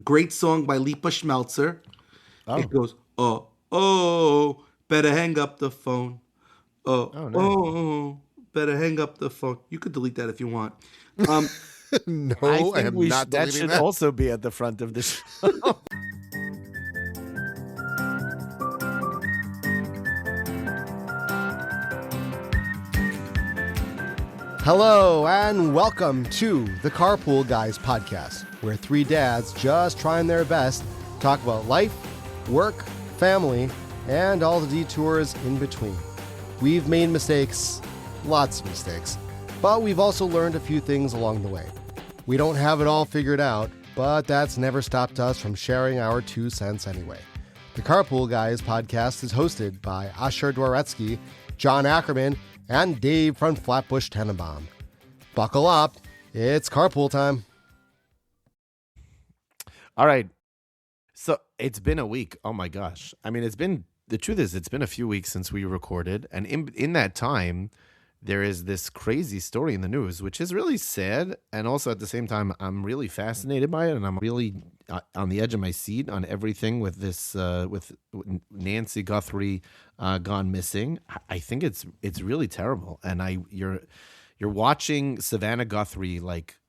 great song by Lipa Schmelzer. Oh. It goes, oh, better hang up the phone. Oh, nice. Better hang up the phone. You could delete that if you want. No, I I think am not that deleting should that. also be at the front of the show. Hello and welcome to the Carpool Guys podcast, where three dads just trying their best talk about life, work, family, and all the detours in between. We've made mistakes, lots of mistakes, but we've also learned a few things along the way. We don't have it all figured out, but that's never stopped us from sharing our 2 cents anyway. The Carpool Guys podcast is hosted by Asher Dworetsky, John Ackerman, and Dave from Flatbush Tenenbaum. Buckle up, it's carpool time. All right. So it's been a week. Oh my gosh. I mean, the truth is it's been a few weeks since we recorded. And in that time, there is this crazy story in the news, which is really sad. And also at the same time, I'm really fascinated by it. And I'm really on the edge of my seat on everything with this, with Nancy Guthrie gone missing. I think it's really terrible. And you're watching Savannah Guthrie,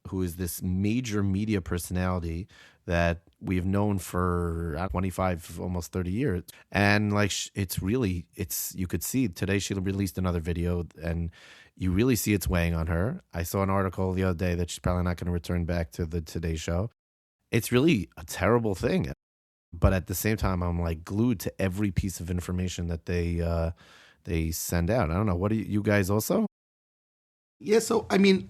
who is this major media personality that we've known for 25, almost 30 years. And you could see today she released another video and you really see it's weighing on her. I saw an article the other day that she's probably not going to return back to the Today Show. It's really a terrible thing. But at the same time, I'm glued to every piece of information that they send out. I don't know. What do you guys also? Yeah, so I mean,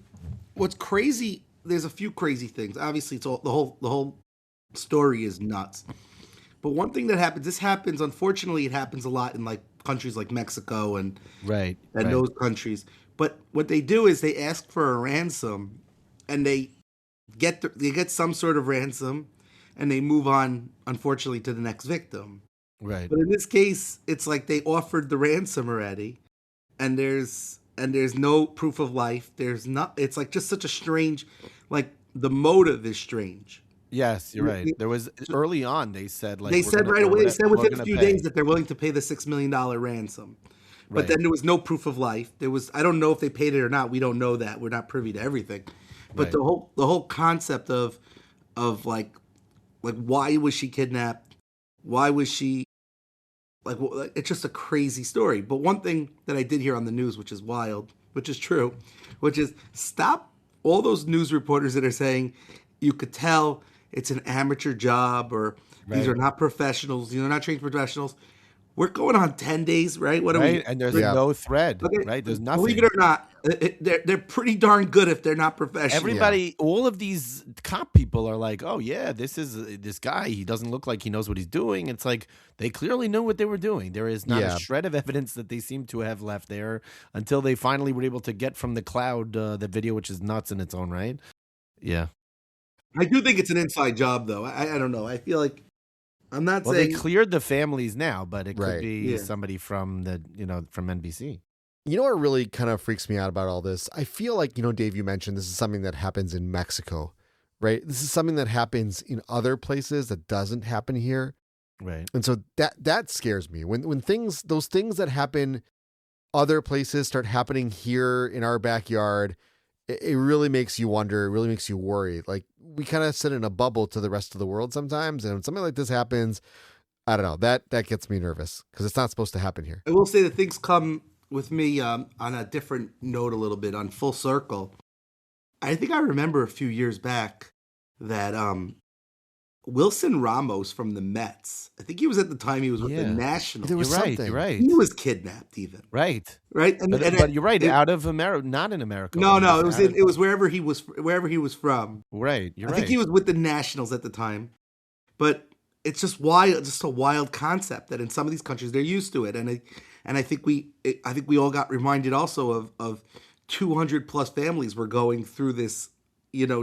what's crazy? There's a few crazy things. Obviously, it's all the whole story is nuts. But one thing that happens. Unfortunately, it happens a lot in countries like Mexico and those countries. But what they do is they ask for a ransom, and they get some sort of ransom, and they move on. Unfortunately, to the next victim. Right. But in this case, it's like they offered the ransom already, and there's no proof of life. There's not. It's just such a strange, the motive is strange. Yes, you're right. There was early on. They said right away. They said within a few days that they're willing to pay the $6 million ransom. But then there was no proof of life. I don't know if they paid it or not. We don't know that. We're not privy to everything. But the whole concept of why was she kidnapped? Why was she it's just a crazy story. But one thing that I did hear on the news, which is wild, which is true, which is stop all those news reporters that are saying you could tell it's an amateur job or these are not professionals, they're not trained professionals. We're going on 10 days, right? What are we? And there's no thread, right? There's nothing. Believe it or not, they're pretty darn good if they're not professional. Everybody, all of these cop people are like, oh yeah, this is this guy. He doesn't look like he knows what he's doing. It's like they clearly know what they were doing. There is not a shred of evidence that they seem to have left there until they finally were able to get from the cloud the video, which is nuts in its own right. Yeah. I do think it's an inside job, though. I don't know. I feel like I'm not saying... Well, they cleared the families now, but it could be somebody from from NBC. You know what really kind of freaks me out about all this? I feel like, Dave, you mentioned this is something that happens in Mexico, right? This is something that happens in other places that doesn't happen here. Right. And so that scares me. When those things that happen other places start happening here in our backyard, it really makes you wonder. It really makes you worry. We kind of sit in a bubble to the rest of the world sometimes. And when something like this happens, I don't know, that gets me nervous because it's not supposed to happen here. I will say that things come with me on a different note a little bit, on full circle. I think I remember a few years back that Wilson Ramos from the Mets, I think he was at the time he was with the Nationals. There was something. You're right. He was kidnapped even. Right. But you're right. Out of America, not in America. No. It was wherever he was from. Right. I think he was with the Nationals at the time. But it's just wild, just a wild concept that in some of these countries they're used to it. And I think we all got reminded also of 200 plus families were going through this,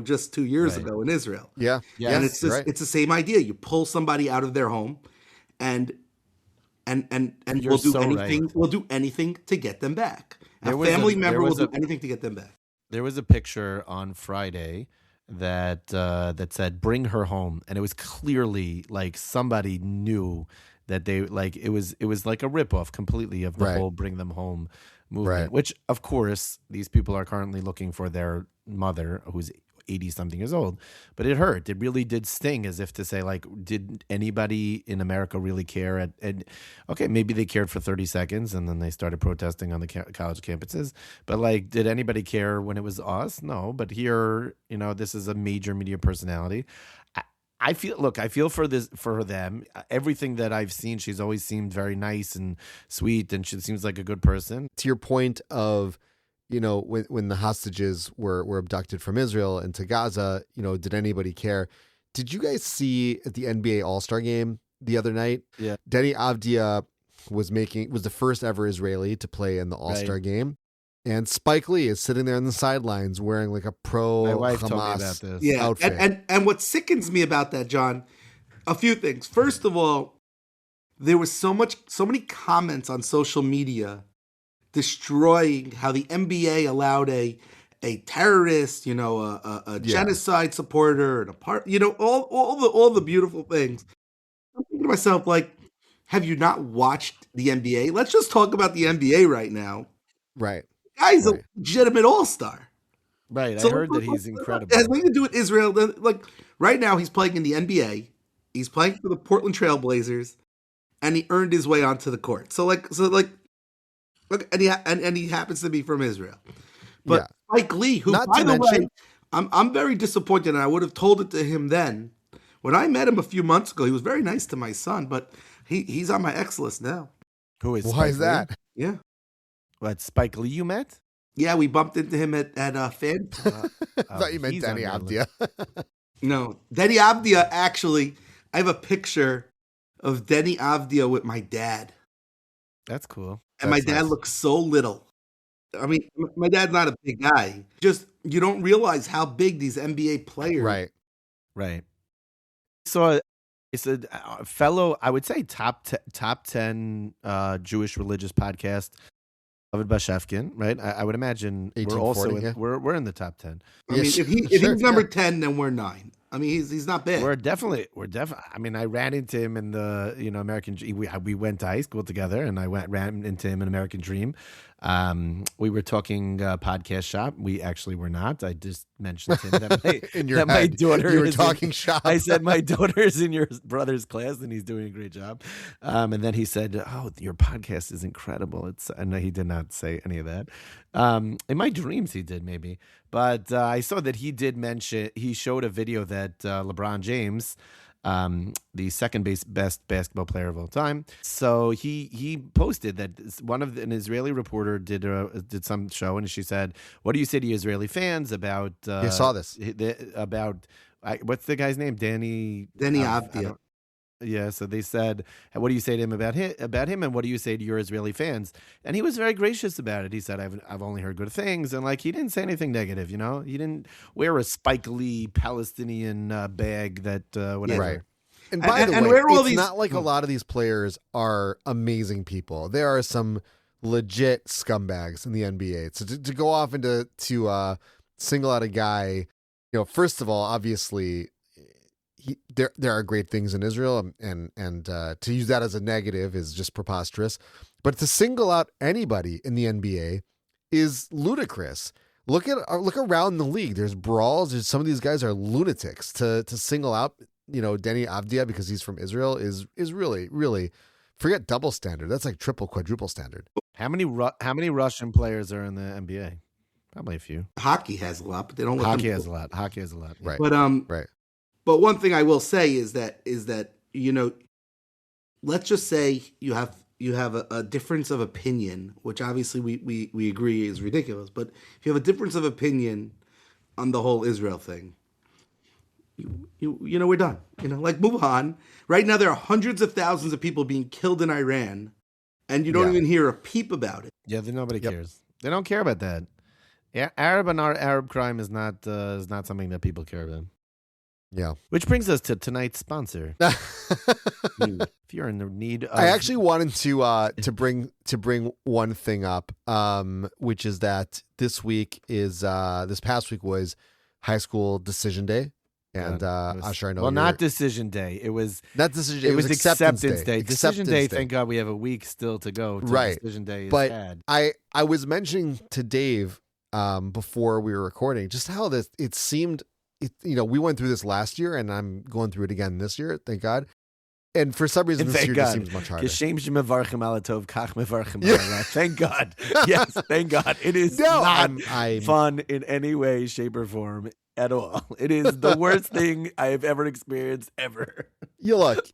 just 2 years ago in Israel. Yeah. Yes, and it's just it's the same idea. You pull somebody out of their home and we'll do anything. Right. We'll do anything to get them back. A family member will do anything to get them back. There was a picture on Friday that said "Bring her home," and it was clearly like somebody knew that they like it was like a ripoff completely of the Right. whole "Bring them home" movement. Right. Which, of course, these people are currently looking for their mother, who's 80 something years old. But it hurt. It really did sting, as if to say, like, did anybody in America really care? And okay, maybe they cared for 30 seconds and then they started protesting on the college campuses. But like, did anybody care when it was us? No. But here, this is a major media personality. I feel for them. Everything that I've seen, she's always seemed very nice and sweet, and she seems like a good person. To your point of, when the hostages were abducted from Israel into Gaza, did anybody care? Did you guys see at the NBA All-Star game the other night? Yeah. Deni Avdija was the first ever Israeli to play in the All-Star game. And Spike Lee is sitting there on the sidelines wearing like a My wife told me about pro-Hamas this. outfit. And what sickens me about that, John, a few things. First of all, there was so many comments on social media destroying how the NBA allowed a terrorist, a genocide supporter, and all the beautiful things. I'm thinking to myself, like, have you not watched the NBA? Let's just talk about the NBA right now. Right. Guy's a legitimate all-star. Right. I heard that he's incredible. It has nothing to do with Israel. Like, right now, he's playing in the NBA. He's playing for the Portland Trailblazers, and he earned his way onto the court. Look, and he happens to be from Israel. But Spike Lee, who, by the way, I'm very disappointed, and I would have told it to him then. When I met him a few months ago, he was very nice to my son, but he's on my ex list now. Who is? Why is that? Yeah. What, Spike Lee you met? Yeah, we bumped into him at Fan. I thought you meant he's Deni on your Avdija. No, Deni Avdija, actually, I have a picture of Deni Avdija with my dad. That's cool. And my dad looks so little. I mean, my dad's not a big guy. Just, you don't realize how big these NBA players. Right. So it's a fellow, I would say, top 10 Jewish religious podcast. David Bashevkin, right? I would imagine we're also we're in the top 10. I mean, if he's number 10, then we're 9. I mean, he's not big. We're definitely. I mean, I ran into him in the American. We went to high school together, and I ran into him in American Dream. We were talking podcast shop. We actually were not. I just mentioned to him that my daughter. You were talking shop. I said my daughter is in your brother's class, and he's doing a great job. And then he said, "Oh, your podcast is incredible." And he did not say any of that. In my dreams, he did maybe. But I saw that he did mention, he showed a video that LeBron James, the second best basketball player of all time. So he posted that an Israeli reporter did some show, and she said, "What do you say to Israeli fans about?" I saw this about what's the guy's name? Deni Avdija. Yeah, so they said, "What do you say to him about him, and what do you say to your Israeli fans?" And he was very gracious about it. He said, "I've only heard good things," and like he didn't say anything negative. He didn't wear a Spike Lee Palestinian bag that whatever. Right. And by the way, it's not like a lot of these players are amazing people. There are some legit scumbags in the NBA. So to go off and to single out a guy, first of all, obviously. There are great things in Israel, and to use that as a negative is just preposterous. But to single out anybody in the NBA is ludicrous. Look around the league. There's brawls. Some of these guys are lunatics. To single out Deni Avdija because he's from Israel is really, really, forget double standard. That's like triple, quadruple standard. How many Russian players are in the NBA? Probably a few. Hockey has a lot, but they don't. Hockey has a lot. Yeah. Right. But right. But one thing I will say is that let's just say you have a difference of opinion, which obviously we agree is ridiculous. But if you have a difference of opinion on the whole Israel thing, we're done. Like, move on. Right now there are hundreds of thousands of people being killed in Iran, and you don't even hear a peep about it. Yeah, nobody cares. They don't care about that. Arab crime is not something that people care about. Yeah. Which brings us to tonight's sponsor. If you're in the need of... I actually wanted to bring one thing up, which is that this past week was high school decision day. And Asher, I know not decision day. It was not decision day. It was acceptance day. Decision day. Day. Thank God we have a week still to go. Right. Decision day is but bad. I was mentioning to Dave before we were recording just how it seemed. We went through this last year, and I'm going through it again this year. Thank God. And for some reason, this year just seems much harder. Thank God. Yes, thank God. It is not fun in any way, shape, or form at all. It is the worst thing I have ever experienced ever. Look,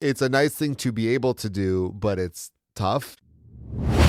it's a nice thing to be able to do, but it's tough.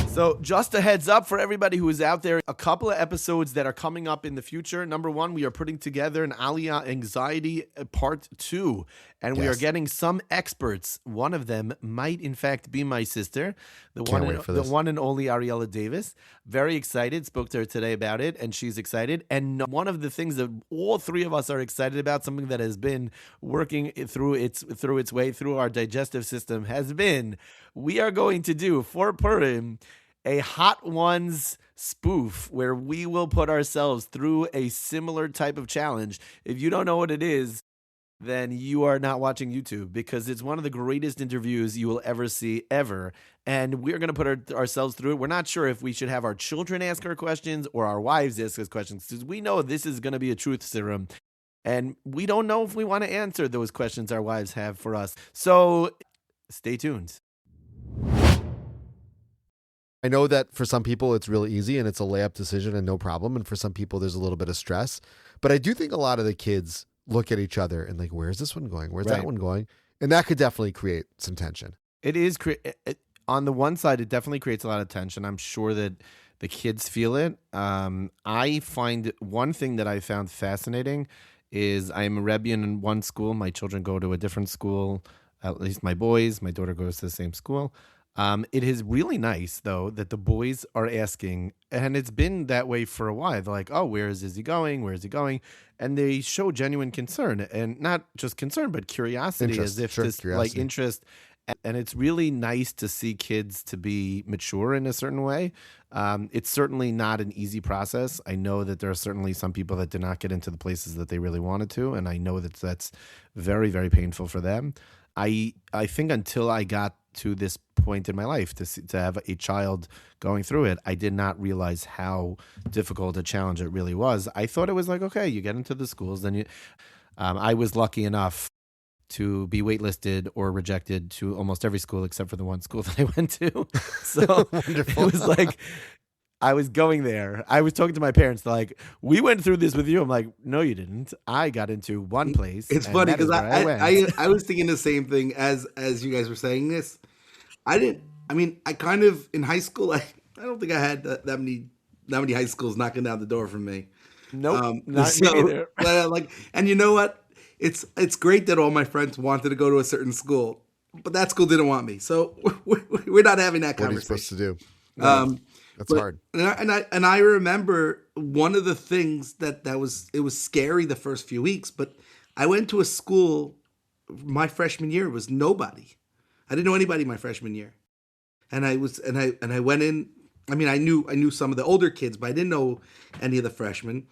So just a heads up for everybody who is out there, a couple of episodes that are coming up in the future. Number one, we are putting together an Aliyah Anxiety Part 2, and we are getting some experts. One of them might, in fact, be my sister, the one and only Ariella Davis. Very excited. Spoke to her today about it, and she's excited. And one of the things that all three of us are excited about, something that has been working through its way through our digestive system, has been we are going to do for Purim a Hot Ones spoof where we will put ourselves through a similar type of challenge. If you don't know what it is, then you are not watching YouTube, because it's one of the greatest interviews you will ever see, ever. And we're going to put ourselves through it. We're not sure if we should have our children ask our questions or our wives ask us questions, because we know this is going to be a truth serum. And we don't know if we want to answer those questions our wives have for us. So stay tuned. I know that for some people it's really easy and it's a layup decision and no problem. And for some people there's a little bit of stress. But I do think a lot of the kids look at each other and like, where's this one going? Where's that one going? And that could definitely create some tension. It is. On the one side, it definitely creates a lot of tension. I'm sure that the kids feel it. I find one thing that I found fascinating is I'm a Rebbe in one school. My children go to a different school, at least my boys. My daughter goes to the same school. It is really nice, though, that the boys are asking, and it's been that way for a while. They're like, oh, where is he going? Where is he going? And they show genuine concern, and not just concern, but curiosity, as if like interest. And it's really nice to see kids to be mature in a certain way. It's certainly not an easy process. I know that there are certainly some people that did not get into the places that they really wanted to, and I know that that's very, very painful for them. I think until I got to this point in my life to have a child going through it, I did not realize how difficult a challenge it really was. I thought it was like, okay, you get into the schools, then I was lucky enough to be waitlisted or rejected to almost every school except for the one school that I went to. So it was like, I was going there. I was talking to my parents. They're like, we went through this with you. I'm like, no, you didn't. I got into one place. It's funny because I was thinking the same thing as you guys were saying this. I kind of, in high school, I don't think I had that many high schools knocking down the door from me. Nope, not me either. And you know what? It's great that all my friends wanted to go to a certain school, but that school didn't want me. So we're not having that conversation. What are you supposed to do? That's hard. And I remember one of the things it was scary the first few weeks, but I went to a school my freshman year. It was nobody. I didn't know anybody my freshman year. And I went in. I mean, I knew some of the older kids, but I didn't know any of the freshmen.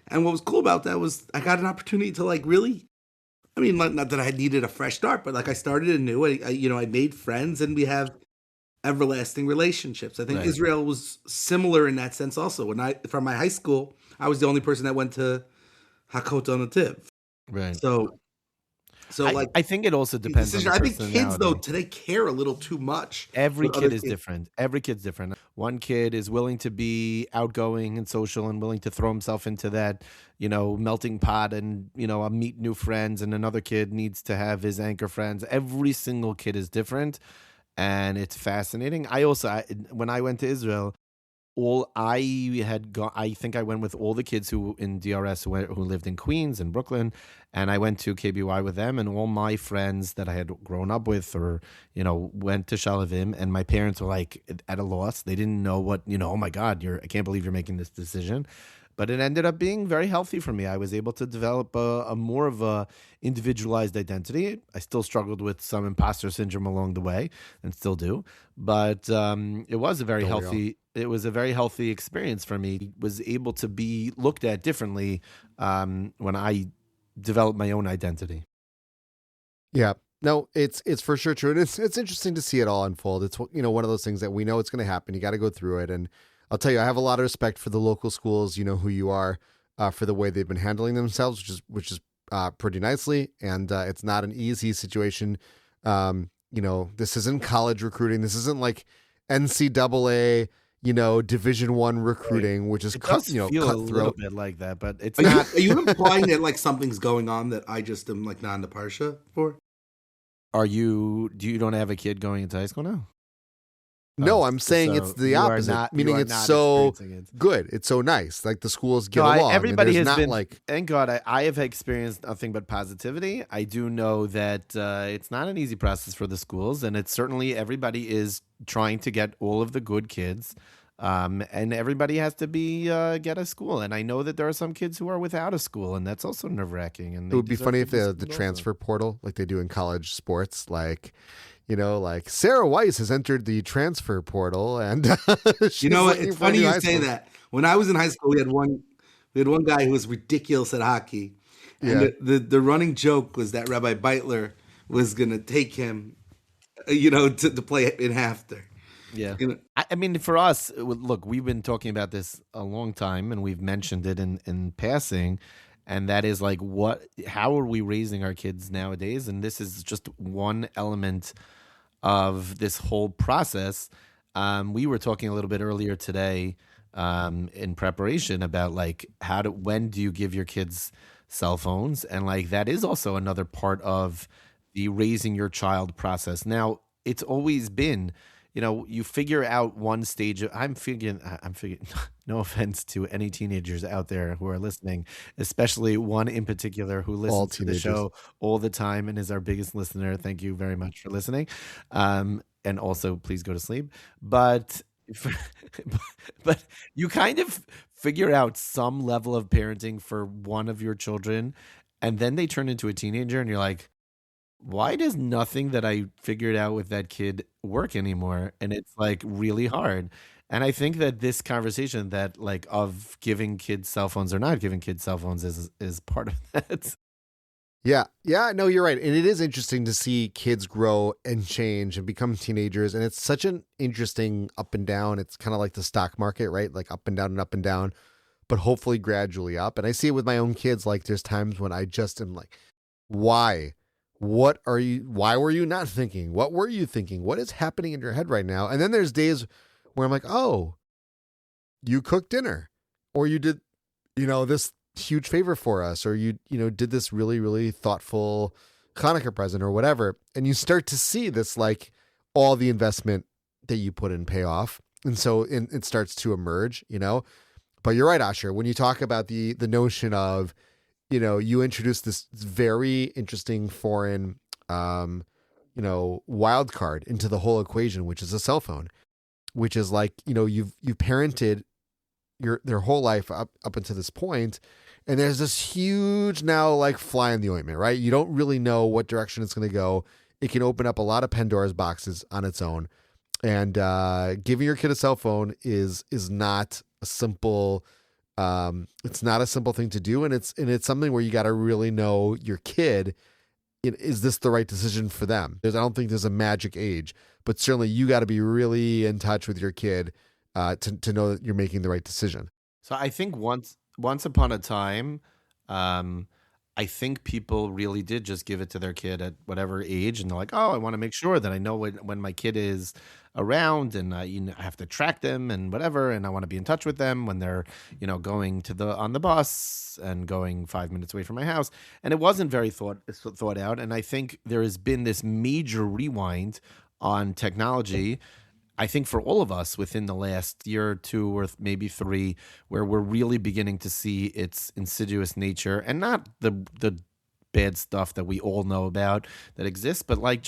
And what was cool about that was I got an opportunity to really, I mean, not that I needed a fresh start, but I started anew. I made friends, and we have everlasting relationships. I think right. Israel was similar in that sense also. From my high school, I was the only person that went to Hakot Onativ. Right. So I think it also depends on the I think kids, though, today care a little too much. Every kid is different. Every kid's different. One kid is willing to be outgoing and social and willing to throw himself into that, melting pot and, meet new friends. And another kid needs to have his anchor friends. Every single kid is different. And it's fascinating. When I went to Israel, I think I went with all the kids who in DRS who lived in Queens and Brooklyn, and I went to KBY with them, and all my friends that I had grown up with or, went to Shalavim, and my parents were like at a loss. They didn't know what, oh my God, I can't believe you're making this decision. but it ended up being very healthy for me. I was able to develop a more of a individualized identity. I still struggled with some imposter syndrome along the way, and still do, but it was a very Don't we all? healthy. It was a very healthy experience for me. Was able to be looked at differently when I developed my own identity. Yeah. No, it's for sure true. And it's interesting to see it all unfold. It's, one of those things that we know it's going to happen. You got to go through it. And I'll tell you, I have a lot of respect for the local schools. You know who you are, for the way they've been handling themselves, which is pretty nicely. And it's not an easy situation. This isn't college recruiting. This isn't like NCAA, Division I recruiting, which is It does feel a little cutthroat. bit like that, but it's Are you, not. are you implying that like something's going on that I just am like not in the parsha for? Are you? Do you don't have a kid going into high school now? No, Oh, I'm saying so it's the you are opposite, not. You meaning are it's not so experiencing it. good. It's so nice. Like the schools get No, along. And everybody there's has not been. like, Thank God, I have experienced nothing but positivity. I do know that it's not an easy process for the schools, and it's certainly everybody is trying to get all of the good kids, and everybody has to be get a school. And I know that there are some kids who are without a school, and that's also nerve wracking. And it they would be deserve funny to if be the schooled also. transfer portal, like they do in college sports, like, like Sarah Weiss has entered the transfer portal and she's You know what? looking It's for a funny new you high say school. that. When I was in high school, we had one guy who was ridiculous at hockey, and Yeah. the running joke was that Rabbi Beitler was gonna take him, to play in Hafter. Yeah. You know, I mean, for us, look, we've been talking about this a long time and we've mentioned it in passing. And that is like, how are we raising our kids nowadays? And this is just one element of this whole process. We were talking a little bit earlier today in preparation about like, when do you give your kids cell phones? And like, that is also another part of the raising your child process. Now, it's always been, you figure out one stage of, I'm figuring, no offense to any teenagers out there who are listening, especially one in particular who listens to the teenagers. show all the time and is our biggest listener. Thank you very much for listening. And also please go to sleep. But, but you kind of figure out some level of parenting for one of your children, and then they turn into a teenager and you're like, why does nothing that I figured out with that kid work anymore? And it's like really hard. And I think that this conversation that like of giving kids cell phones or not giving kids cell phones is part of that. Yeah. Yeah. No, you're right. And it is interesting to see kids grow and change and become teenagers. And it's such an interesting up and down. It's kind of like the stock market, right? Like up and down, but hopefully gradually up. And I see it with my own kids. Like there's times when I just am like, why? Why were you not thinking? What were you thinking? What is happening in your head right now? And then there's days where I'm like, oh, you cooked dinner, or you did, this huge favor for us, or you did this really, really thoughtful Hanukkah present or whatever. And you start to see this, like all the investment that you put in pay off. And so it starts to emerge, but you're right, Asher, when you talk about the notion of, you introduce this very interesting foreign, wild card into the whole equation, which is a cell phone, which is like, you've parented their whole life up until this point, and there's this huge now like fly in the ointment, right? You don't really know what direction it's going to go. It can open up a lot of Pandora's boxes on its own, and giving your kid a cell phone is not a simple. It's not a simple thing to do, and it's something where you got to really know your kid. Is this the right decision for them? I don't think there's a magic age, but certainly you got to be really in touch with your kid to know that you're making the right decision. So I think once upon a time, I think people really did just give it to their kid at whatever age, and they're like, "Oh, I want to make sure that I know when my kid is around, and I have to track them and whatever, and I want to be in touch with them when they're going on the bus and going 5 minutes away from my house." And it wasn't very thought out. And I think there has been this major rewind on technology, I think for all of us within the last year or two or maybe three, where we're really beginning to see its insidious nature, and not the bad stuff that we all know about that exists, but like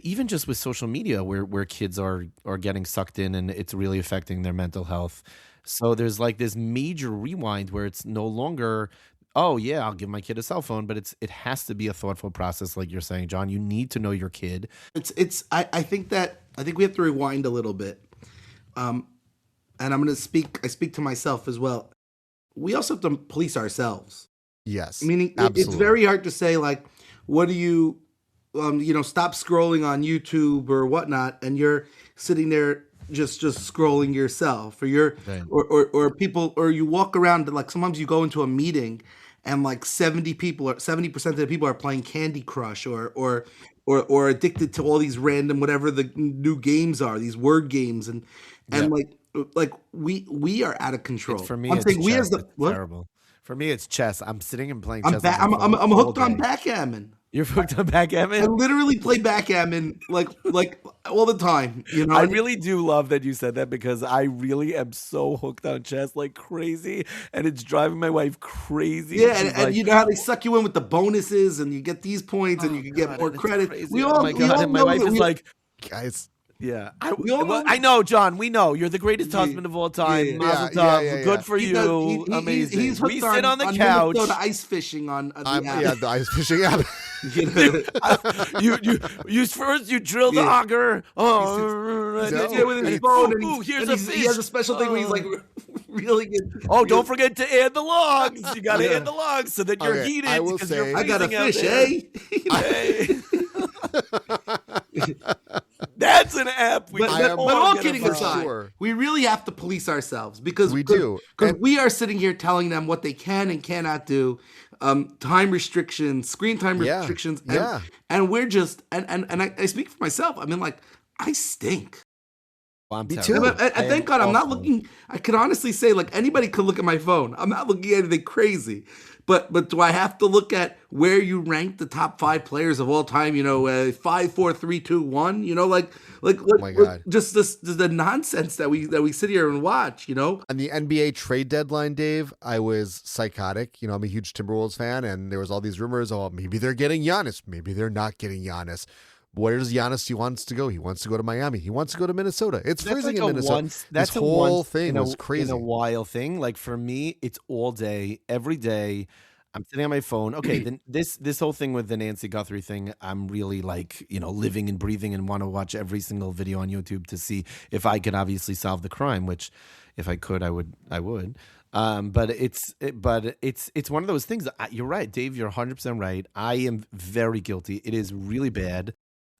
even just with social media where kids are getting sucked in and it's really affecting their mental health. So there's like this major rewind where it's no longer, oh yeah, I'll give my kid a cell phone, but it has to be a thoughtful process, like you're saying, John. You need to know your kid. I think we have to rewind a little bit. And I'm gonna speak to myself as well. We also have to police ourselves. Yes. Meaning absolutely. it's very hard to say like, what do you stop scrolling on YouTube or whatnot, and you're sitting there just scrolling yourself, or you're Right. or people, or you walk around, like sometimes you go into a meeting and like 70% of the people are playing Candy Crush or addicted to all these random whatever the new games are, these word games, and Yep. like we are out of control. For me, I'm it's saying we chess. as the It's what? terrible. For me, it's chess. I'm sitting and playing I'm chess on my I'm phone all hooked on day. backgammon. You're hooked on I backgammon? literally play backgammon like all the time. I really do love that you said that, because I really am so hooked on chess like crazy, and it's driving my wife crazy. Yeah, She's and like, you know how they suck you in with the bonuses, and you get these points, and "Oh you can get God," more and it's credit. crazy. We Oh all, my we God. all And my know wife that is we, like, Guys. yeah, we all know. I know, John. We know you're the greatest Yeah, husband of all time. yeah, Mazel yeah, tov. yeah, yeah. Good for He you. does, Amazing. he's We hooked sit on the on couch. Minnesota ice fishing on the app. Yeah, the ice fishing app. you first you drill the Yeah. auger. Oh, He and sits then there with his and phone, and, ooh, here's and a he fish. has a special thing where he's like reeling it. Oh, don't forget to add the logs. You got to Yeah. add the logs so that you're Okay, heated. I will because say- you're I got a freezing out fish, there. eh? Hey. That's an app. We But, can but, all but all get kidding involved. aside, Sure. we really have to police ourselves because We do. because And- we are sitting here telling them what they can and cannot do, time restrictions, screen time Yeah, restrictions, yeah. and we're just and I speak for myself. I mean, like I stink. Well, I'm Me terrible. too. And thank God I'm not looking. I can honestly say, like, anybody could look at my phone. I'm not looking at anything crazy. But do I have to look at where you rank the top 5 players of all time? 5, 4, 3, 2, 1. my God. Just the nonsense that we sit here and watch. On the NBA trade deadline, Dave, I was psychotic. I'm a huge Timberwolves fan, and there was all these rumors, oh, maybe they're getting Giannis. Maybe they're not getting Giannis. Where does Giannis he wants to go? He wants to go to Miami. He wants to go to Minnesota. It's That's freezing like in Minnesota. That's this a whole once thing in a, was crazy. in a while thing. Like for me, it's all day, every day. I'm sitting on my phone. Okay, then this whole thing with the Nancy Guthrie thing, I'm really like, living and breathing and want to watch every single video on YouTube to see if I could obviously solve the crime, which if I could, I would. But it's one of those things. You're right, Dave. You're 100% right. I am very guilty. It is really bad.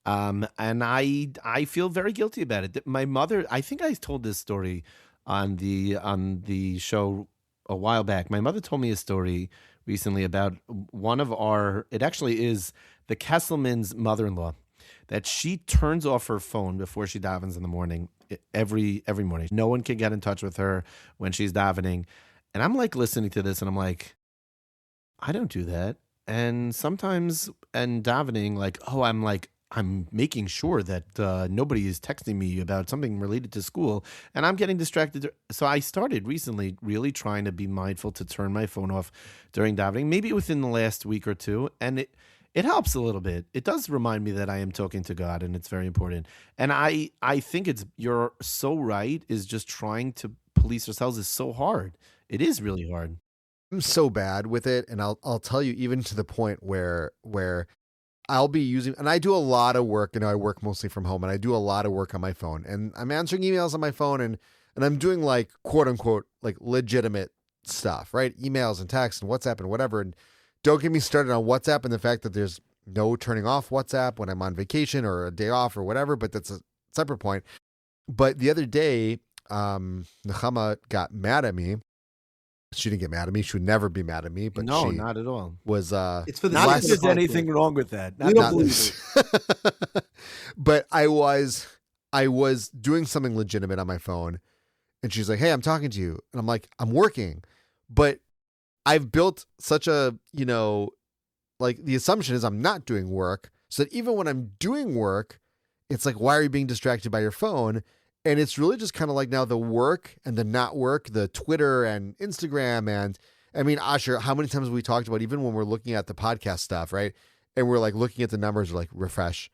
And I feel very guilty about it. My mother, I think I told this story on the show a while back. My mother told me a story recently about it actually is the Kesselman's mother-in-law, that she turns off her phone before she davens in the morning, every morning. No one can get in touch with her when she's davening. And I'm like listening to this and I'm like, I don't do that. And sometimes and davening, I'm making sure that nobody is texting me about something related to school, and I'm getting distracted. So I started recently really trying to be mindful to turn my phone off during davening, maybe within the last week or two, and it helps a little bit. It does remind me that I am talking to God, and it's very important. And I think you're so right, is just trying to police ourselves is so hard. It is really hard. I'm so bad with it, and I'll tell you, even to the point where I'll be using, and I do a lot of work, I work mostly from home, and I do a lot of work on my phone, and I'm answering emails on my phone, and I'm doing like quote unquote like legitimate stuff, right? Emails and texts and WhatsApp and whatever. And don't get me started on WhatsApp and the fact that there's no turning off WhatsApp when I'm on vacation or a day off or whatever, but that's a separate point. But the other day, Nechama got mad at me. She didn't get mad at me. She would never be mad at me, but No, she not at all. was It's for the Not sake if of there's the anything podcast. wrong with that. We don't Not- believe it. But I was doing something legitimate on my phone, and she's like, "Hey, I'm talking to you," and I'm like, "I'm working," but I've built such a like the assumption is I'm not doing work, so that even when I'm doing work, it's like, why are you being distracted by your phone? And it's really just kind of like now the work and the not work, the Twitter and Instagram. And I mean, Asher, how many times have we talked about, even when we're looking at the podcast stuff, right? And we're like looking at the numbers, like refresh.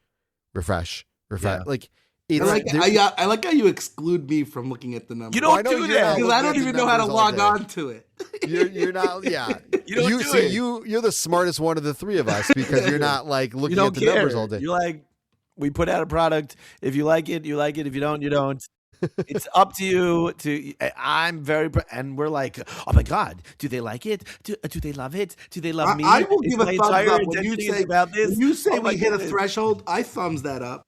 Yeah. Like I like how you exclude me from looking at the numbers. You don't I know do you're that not because I looking don't at even the know how to numbers all log day. on to it. You're not, yeah. You don't do it. You're the smartest one of the three of us because you're not like You looking don't at the care. numbers all day. You're like, we put out a product. If you like it, you like it. If you don't, you don't. It's up to you. I'm very, and we're like, oh my god, do they like it? Do they love it? Do they love me? I will Is give a my thumbs entire up when you identity say about this. when you say Oh my we hit a goodness. threshold. I thumbs that up.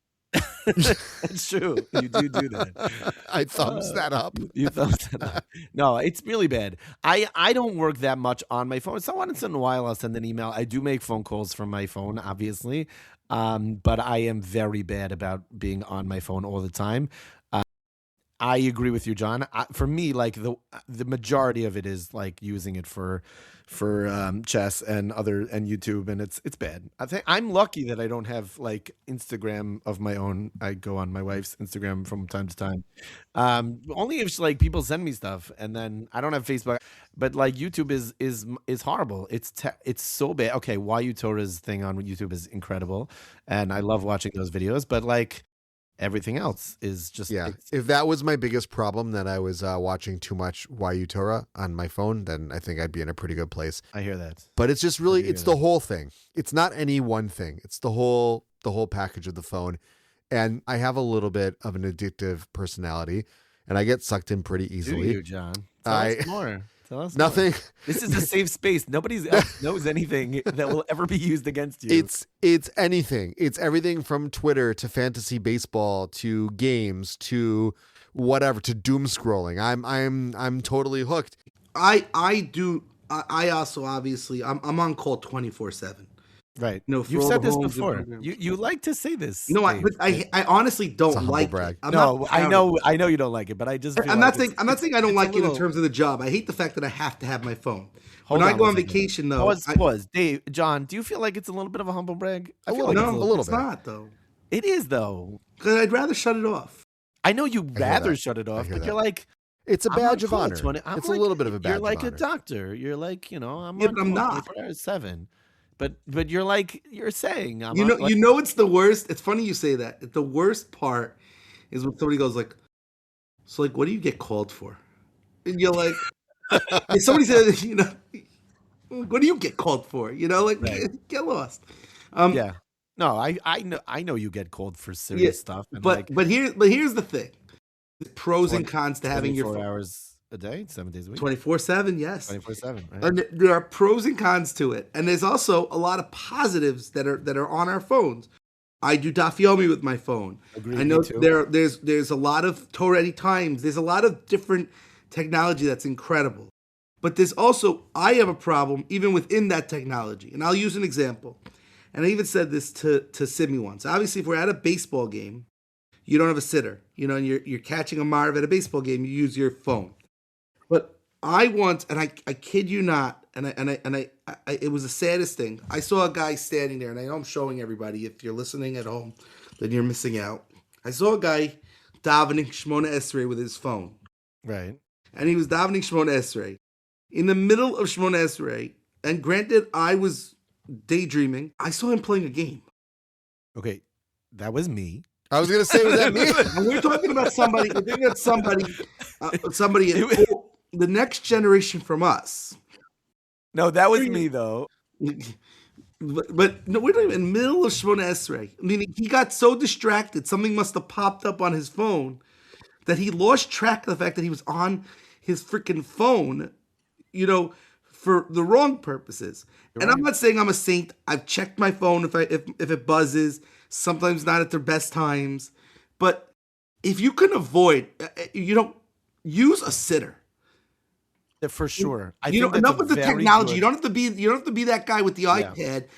It's true. You do that. I thumbs that up. You thumbs that up. No, it's really bad. I don't work that much on my phone. So once in a while I'll send an email. I do make phone calls from my phone, obviously. But I am very bad about being on my phone all the time. I agree with you, John. For me, like the majority of it is like using it for chess and YouTube, and it's bad. I think I'm lucky that I don't have like Instagram of my own. I go on my wife's Instagram from time to time, only if like people send me stuff, and then I don't have Facebook. But like YouTube is horrible. It's so bad. Okay, YU Torah's thing on YouTube is incredible, and I love watching those videos. But like, everything else is just If that was my biggest problem, that I was watching too much YU Torah on my phone, then I think I'd be in a pretty good place. I hear that. But it's just really, it's the whole thing. It's not any one thing. It's the whole package of the phone. And I have a little bit of an addictive personality, and I get sucked in pretty easily. Do you, John? Tell us more. Tell us nothing. More. This is a safe space. Nobody else knows anything that will ever be used against you. It's anything. It's everything from Twitter to fantasy baseball to games to whatever, to doom scrolling. I'm totally hooked. I also obviously I'm on call 24/7. Right. You know, you've said this before. You like to say this. No, but I honestly don't like brag. it. I know you don't like it, but I just feel I'm like not saying I don't like it in terms of the job. I hate the fact that I have to have my phone. When I go on vacation, though. Pause. Dave, John, do you feel like it's a little bit of a humble brag? I feel like no, it's a little it's bit. not though. It is though. Because I'd rather shut it off. I know you'd rather shut it off, but you're like, it's a badge of honor. It's a little bit of a badge of honor. You're like a doctor. You're like, I'm but I'm not. 7. But you're like, you're saying, it's the worst. It's funny you say that. The worst part is when somebody goes like, so like, what do you get called for? And you're like, somebody says, what do you get called for? Like, get lost. Yeah. No, I know you get called for serious stuff. And but here's the thing: the pros and cons to having your 24 hours a day, 7 days a week, 24/7. Yes, 24/7. Right? And there are pros and cons to it, and there's also a lot of positives that are on our phones. I do Daf Yomi with my phone. Agreed, I know me too. there's a lot of Torah times. There's a lot of different technology that's incredible, but there's also I have a problem even within that technology, and I'll use an example. And I even said this to Simi once. Obviously, if we're at a baseball game, you don't have a sitter. And you're catching a marv at a baseball game. You use your phone. But I once, and I kid you not, and I it was the saddest thing. I saw a guy standing there, and I know I'm showing everybody. If you're listening at home, then you're missing out. I saw a guy davening Shmona Esrei with his phone. Right. And he was davening Shmona Esrei. In the middle of Shmona Esrei, and granted, I was daydreaming, I saw him playing a game. Okay, that was me. I was gonna say, was that me? And we're talking about somebody. We're talking about somebody the next generation from us. No, that was me though. But no, we're not even in the middle of Shmona Esrei. I mean, he got so distracted, something must have popped up on his phone that he lost track of the fact that he was on his freaking phone, for the wrong purposes. And I'm not saying I'm a saint. I've checked my phone if it buzzes. Sometimes not at their best times. But if you can avoid, use a sitter. For sure. Enough with the technology. You don't have to be that guy with the iPad.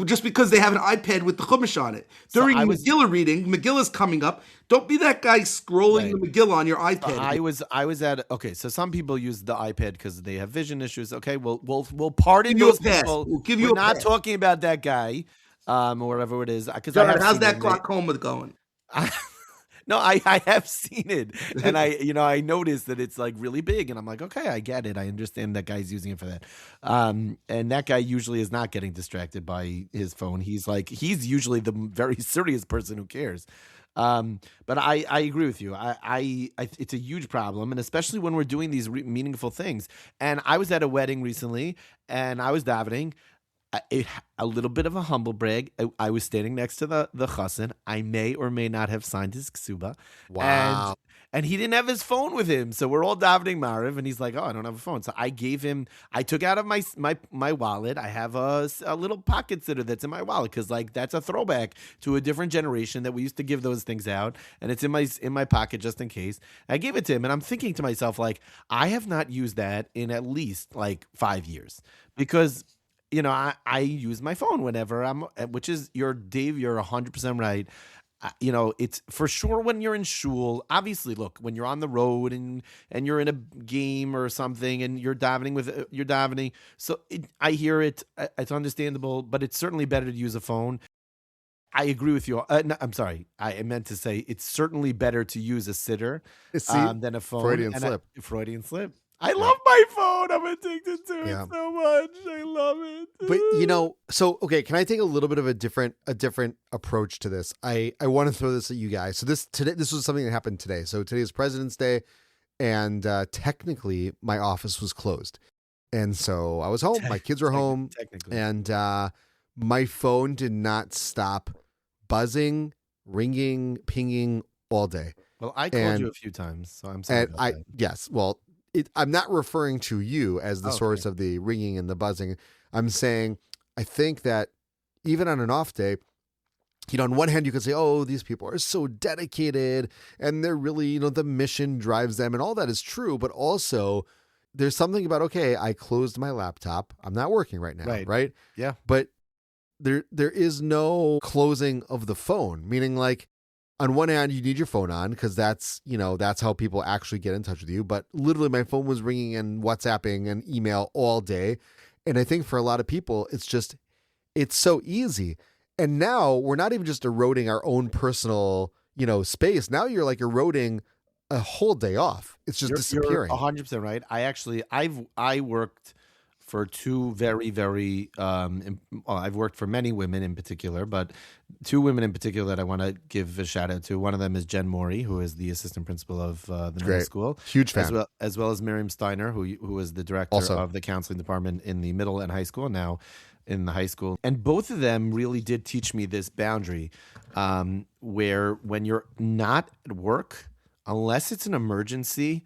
Just because they have an iPad with the chumash on it. During Megillah reading, Megillah's coming up. Don't be that guy scrolling the Megillah on your iPad. I was at so some people use the iPad because they have vision issues. Okay, we'll pardon those people. We're not talking about that guy, or whatever it is. How's that glaucoma going? No, I have seen it, and I noticed that it's like really big, and I'm like, okay, I get it. I understand that guy's using it for that. And that guy usually is not getting distracted by his phone. He's usually the very serious person who cares. But I agree with you. It's a huge problem, and especially when we're doing these meaningful things. And I was at a wedding recently, and I was davening. A little bit of a humble brag. I was standing next to the chassan. I may or may not have signed his ksuba. Wow. And he didn't have his phone with him. So we're all davening Mariv, and he's like, oh, I don't have a phone. So I gave him, I took out of my wallet. I have a little pocket sitter that's in my wallet because like that's a throwback to a different generation that we used to give those things out. And it's in my pocket just in case. I gave it to him, and I'm thinking to myself, like, I have not used that in at least like 5 years because I use my phone whenever which is Dave, you're 100% right. It's for sure when you're in shul. Obviously, look, when you're on the road and you're in a game or something and you're davening. So I hear it. It's understandable, but it's certainly better to use a phone. I agree with you. No, I'm sorry. I meant to say it's certainly better to use a sitter than a phone. Freudian slip. I love my phone. I'm addicted to it so much. I love it. But okay, can I take a little bit of a different approach to this? I want to throw this at you guys. So this was something that happened today. So today is President's Day, and technically my office was closed. And so I was home. My kids were home. Technically. And my phone did not stop buzzing, ringing, pinging all day. Well, I called you a few times, so I'm sorry about that. Yes, well, I'm not referring to you as the source of the ringing and the buzzing. I'm saying I think that even on an off day, on one hand, you could say, oh, these people are so dedicated and they're really, the mission drives them, and all that is true. But also there's something about, okay, I closed my laptop. I'm not working right now. Right. Yeah. But there is no closing of the phone, meaning like, on one hand, you need your phone on because that's how people actually get in touch with you. But literally my phone was ringing and WhatsApping and email all day. And I think for a lot of people, it's so easy. And now we're not even just eroding our own personal, space. Now you're like eroding a whole day off. It's just disappearing. You're 100% right. I worked for two very, very, I've worked for many women in particular, but two women in particular that I want to give a shout out to. One of them is Jen Morey, who is the assistant principal of the middle school. Huge fan. As well as Miriam Steiner, who was the director of the counseling department in the middle and high school, now in the high school. And both of them really did teach me this boundary where when you're not at work, unless it's an emergency,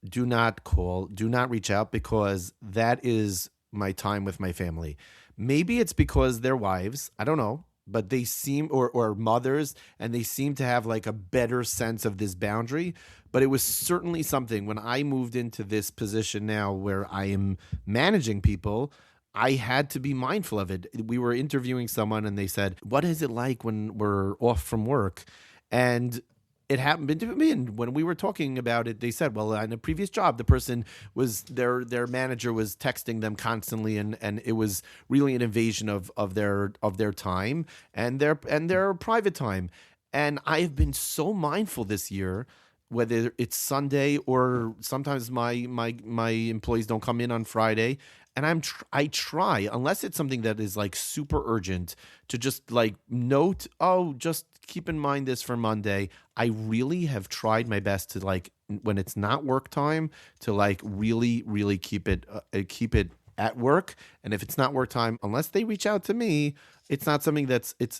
do not call, do not reach out, because that is my time with my family. Maybe it's because they're wives, I don't know, but they seem, or mothers, and they seem to have like a better sense of this boundary. But it was certainly something when I moved into this position now where I am managing people, I had to be mindful of it. We were interviewing someone and they said, what is it like when we're off from work? And it happened to me, and when we were talking about it, they said, well, in a previous job, the person was, their manager was texting them constantly, and it was really an invasion of their time and their private time. And I have been so mindful this year, whether it's Sunday or sometimes my employees don't come in on Friday. And I try, unless it's something that is like super urgent, to just like note, just keep in mind this for Monday. I really have tried my best to, like, when it's not work time, to like really, really keep it at work. And if it's not work time, unless they reach out to me, it's not something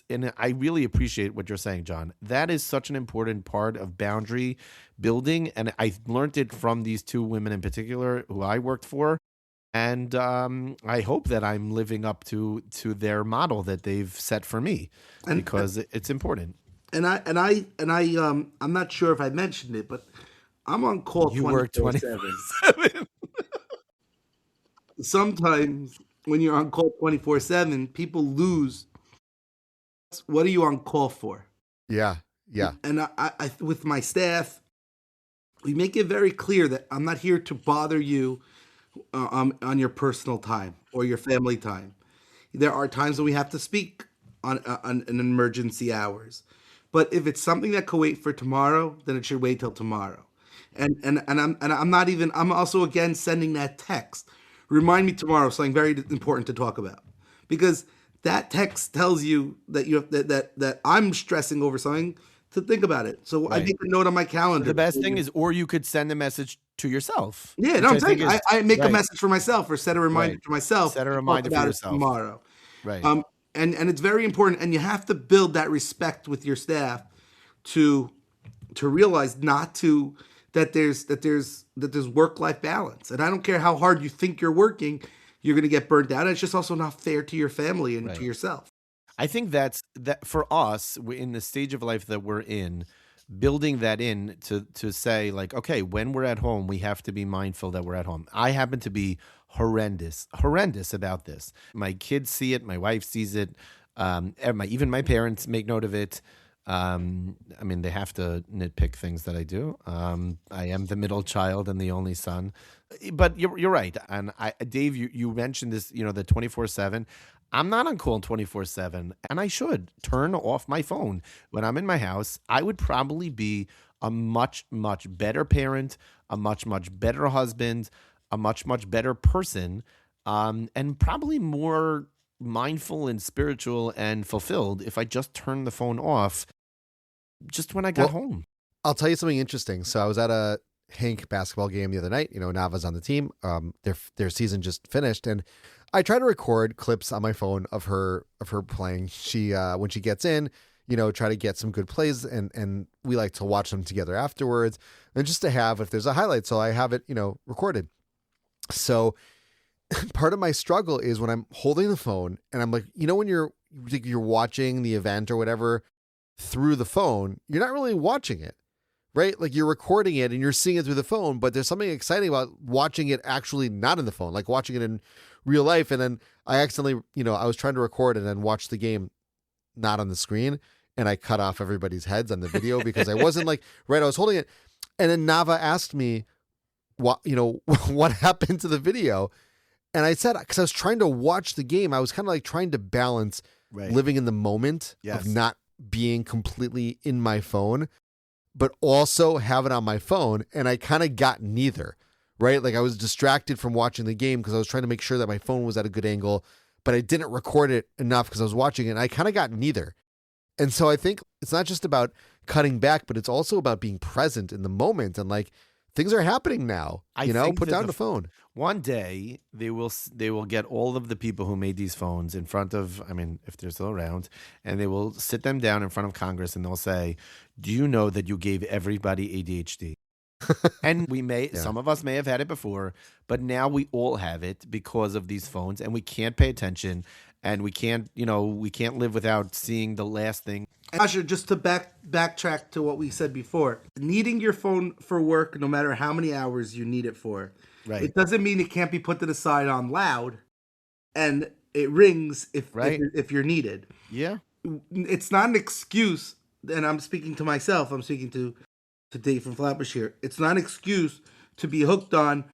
and I really appreciate what you're saying, John. That is such an important part of boundary building. And I learned it from these two women in particular who I worked for. And I hope that I'm living up to their model that they've set for me, because it's important. And I'm not sure if I mentioned it, but I'm on call 24/7. Sometimes when you're on call 24/7, people lose. What are you on call for? Yeah. And I with my staff, we make it very clear that I'm not here to bother you on your personal time or your family time. There are times that we have to speak on an emergency hours, but if it's something that could wait for tomorrow, then it should wait till tomorrow. And I'm also against sending that text. Remind me tomorrow of something very important to talk about, because that text tells you that you have that I'm stressing over something to think about it. So I Right. make a note on my calendar. The best thing is, or you could send a message to yourself. Yeah, which no, I'm I saying think is- I make a right, message for myself or set a reminder right. to myself. Set a to reminder talk for about yourself. it tomorrow. Right. And it's very important, and you have to build that respect with your staff to realize that there's work-life balance. And I don't care how hard you think you're working, you're going to get burnt out. And it's just also not fair to your family and to yourself. I think that for us in the stage of life that we're in, building that in to say like, okay, when we're at home, we have to be mindful that we're at home. I happen to be horrendous about this. My kids see it. My wife sees it. Even my parents make note of it. I mean, they have to nitpick things that I do. I am the middle child and the only son, but you're right. And Dave, you mentioned this, the 24/7. I'm not on call 24/7, and I should turn off my phone when I'm in my house. I would probably be a much, much better parent, a much, much better husband, a much, much better person, and probably more mindful and spiritual and fulfilled if I just turned the phone off just when I got home. I'll tell you something interesting. So I was at a Hank basketball game the other night. Nava's on the team. Their season just finished, and I try to record clips on my phone of her playing. She when she gets in, try to get some good plays, and we like to watch them together afterwards, and just to have if there's a highlight, so I have it recorded. So part of my struggle is when I'm holding the phone and I'm like, when you're watching the event or whatever through the phone, you're not really watching it, right? Like you're recording it and you're seeing it through the phone, but there's something exciting about watching it actually not in the phone, like watching it in real life. And then I accidentally, I was trying to record and then watch the game not on the screen, and I cut off everybody's heads on the video because I wasn't I was holding it. And then Nava asked me what happened to the video. And I said, because I was trying to watch the game, I was kind of like trying to balance living in the moment of not being completely in my phone, but also have it on my phone. And I kind of got neither, right? Like I was distracted from watching the game because I was trying to make sure that my phone was at a good angle, but I didn't record it enough because I was watching it. And I kind of got neither. And so I think it's not just about cutting back, but it's also about being present in the moment. And like, things are happening now, put down the phone. One day they will get all of the people who made these phones in front of, if they're still around, and they will sit them down in front of Congress and they'll say, do you know that you gave everybody ADHD? And some of us may have had it before, but now we all have it because of these phones, and we can't pay attention, and we can't live without seeing the last thing. Asher, just to backtrack to what we said before, needing your phone for work, no matter how many hours you need it for, it doesn't mean it can't be put to the side on loud, and it rings if you're needed. Yeah, it's not an excuse, and I'm speaking to myself. I'm speaking to Dave from Flatbush here. It's not an excuse to be hooked on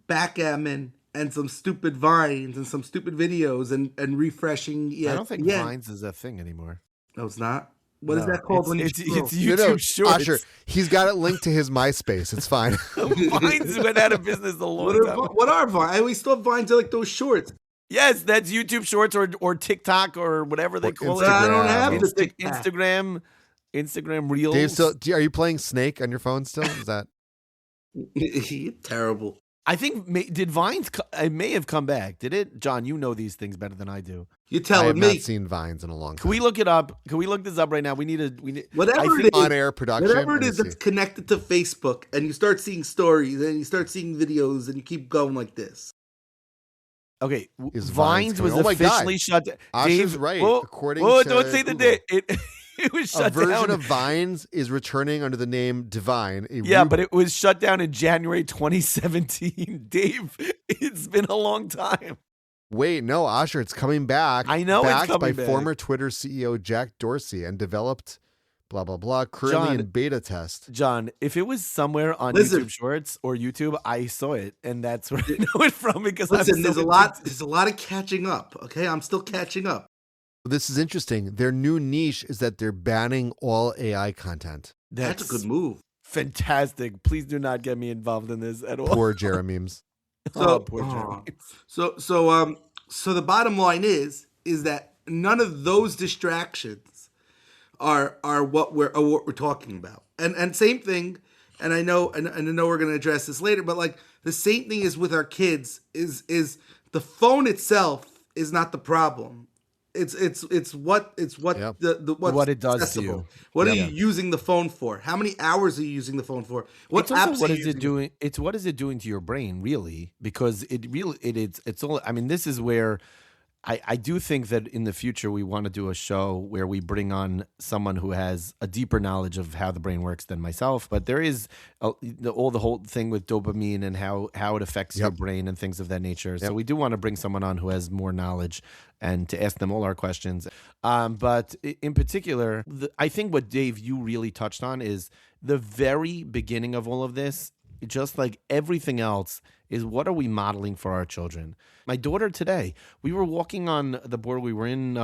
backgammon and some stupid vines and some stupid videos and refreshing. I don't think Vines is a thing anymore. No, it's not. What is that called? It's YouTube Shorts. Usher, he's got it linked to his MySpace. It's fine. Vines went out of business a long time. What are Vines? We still have Vines are like those shorts. Yes, that's YouTube Shorts or TikTok or whatever they call it. I don't have the TikTok. Instagram Reels. Dave, are you playing Snake on your phone still? Is that terrible? I think did Vines? It may have come back. Did it, John? You know these things better than I do. You're telling me. I have not seen Vines in a long time. Can we look it up? Can we look this up right now? We need whatever it is, on-air production. Whatever it is that's connected to Facebook, and you start seeing stories, and you start seeing videos, and you keep going like this. Okay, Vines was officially shut down. Asher's right. According to don't say Google. the date. It was shut down. A version of Vines is returning under the name Divine. But it was shut down in January 2017. Dave, it's been a long time. Wait, no, Asher, it's coming back. I know backed it's coming by back. Former Twitter CEO Jack Dorsey and developed blah, blah, blah, currently in beta test. John, if it was somewhere on YouTube Shorts or YouTube, I saw it, and that's where I know it from because there's a lot of catching up, okay? I'm still catching up. This is interesting. Their new niche is that they're banning all AI content. That's a good move. Fantastic. Please do not get me involved in this at all. Poor Jeremy's. Poor Jeremy's. So the bottom line is that none of those distractions are what we're talking about. And same thing. And I know we're going to address this later, but like the same thing is with our kids is the phone itself is not the problem. It's what Yep. the what's What it does to accessible. you. What are Yeah. you using the phone for? How many hours are you using the phone for? What It's also apps what are you is it using? doing? It's what is it doing to your brain, really? Because it's all. I mean, this is where I do think that in the future we want to do a show where we bring on someone who has a deeper knowledge of how the brain works than myself. But there is the whole thing with dopamine and how it affects your Yep. brain and things of that nature. So Yep. we do want to bring someone on who has more knowledge and to ask them all our questions. But in particular, I think what Dave you really touched on is the very beginning of all of this. Just like everything else, is what are we modeling for our children? My daughter today, we were walking on the board. We were in